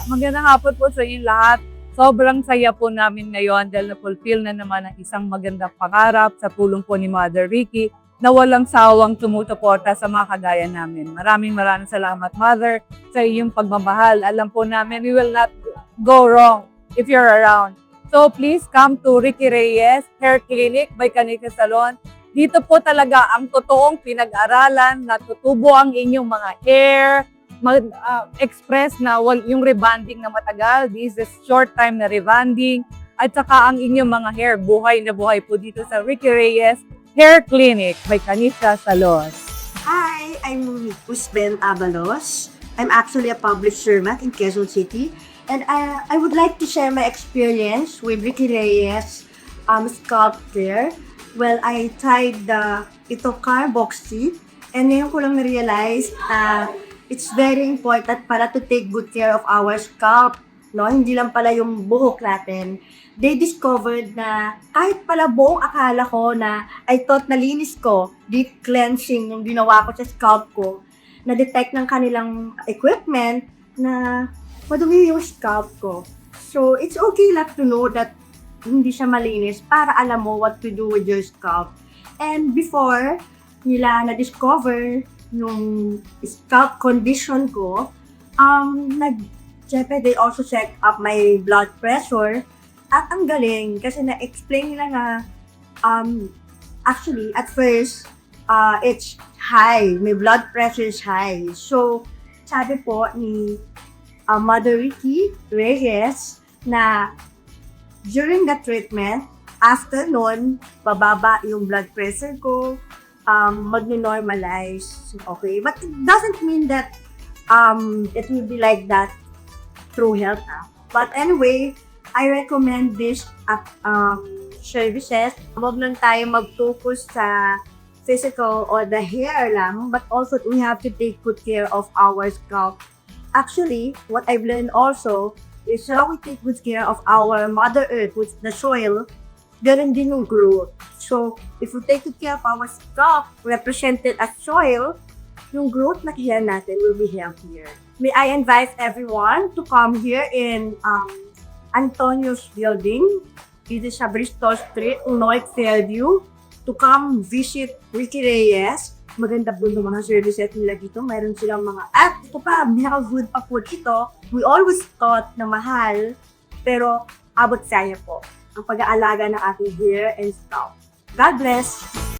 Magandang hapon po sa inyo lahat. Sobrang saya po namin ngayon dahil na-fulfill na naman ang isang magandang pangarap sa tulong po ni Mother Ricky na walang sawang tumusuporta sa mga kagaya namin. Maraming salamat, Mother, sa iyong pagmamahal. Alam po namin we will not go wrong if you're around. So please come to Ricky Reyes Hair Clinic by Kanika Salon. Dito po talaga ang totoong pinag-aralan na tutubo ang inyong mga hair, express na yung rebonding na matagal. This is short time na rebonding. At saka ang inyong mga hair, buhay na buhay po dito sa Ricky Reyes Hair Clinic by Kanisha Salon. Hi, I'm Usben Abalos. I'm actually a publisher in Quezon City. And I would like to share my experience with Ricky Reyes scalp care. Well, I tried ito Carboxy. And ngayon ko lang na-realize it's very important para to take good care of our scalp. No? Hindi lang pala yung buhok natin. They discovered na kahit pala buong akala ko na I thought nalinis ko, deep cleansing yung ginawa ko sa scalp ko, na-detect ng kanilang equipment na madumi yung scalp ko. So, it's okay lang to know that hindi siya malinis para alam mo what to do with your scalp. And before nila na-discover yung scalp condition ko, syempre they also check up my blood pressure. At ang galing, kasi na-explain nila nga, actually, at first, it's high. My blood pressure is high. So, sabi po ni Mother Ricky Reyes na during the treatment, after nun, bababa yung blood pressure ko, mag-normalize. Okay? But it doesn't mean that it will be like that through health. But anyway, I recommend this services. Huwag lang tayo mag-focus sa physical or the hair lang, but also we have to take good care of our scalp. Actually, what I've learned also is how we take good care of our Mother Earth, which is the soil, ganun din yung growth. So, if we take good care of our scalp, represented as soil, yung growth na hair natin will be healthier. May I invite everyone to come here in Antonio's building, dito sa Bristol Street, North Fairview, to come visit Ricky Reyes. Maganda po yung mga services nila dito. Mayroon silang mga, ito pa, good pa po dito. We always thought na mahal, pero abot saya po ang pag-aalaga ng ating hair and scalp. God bless!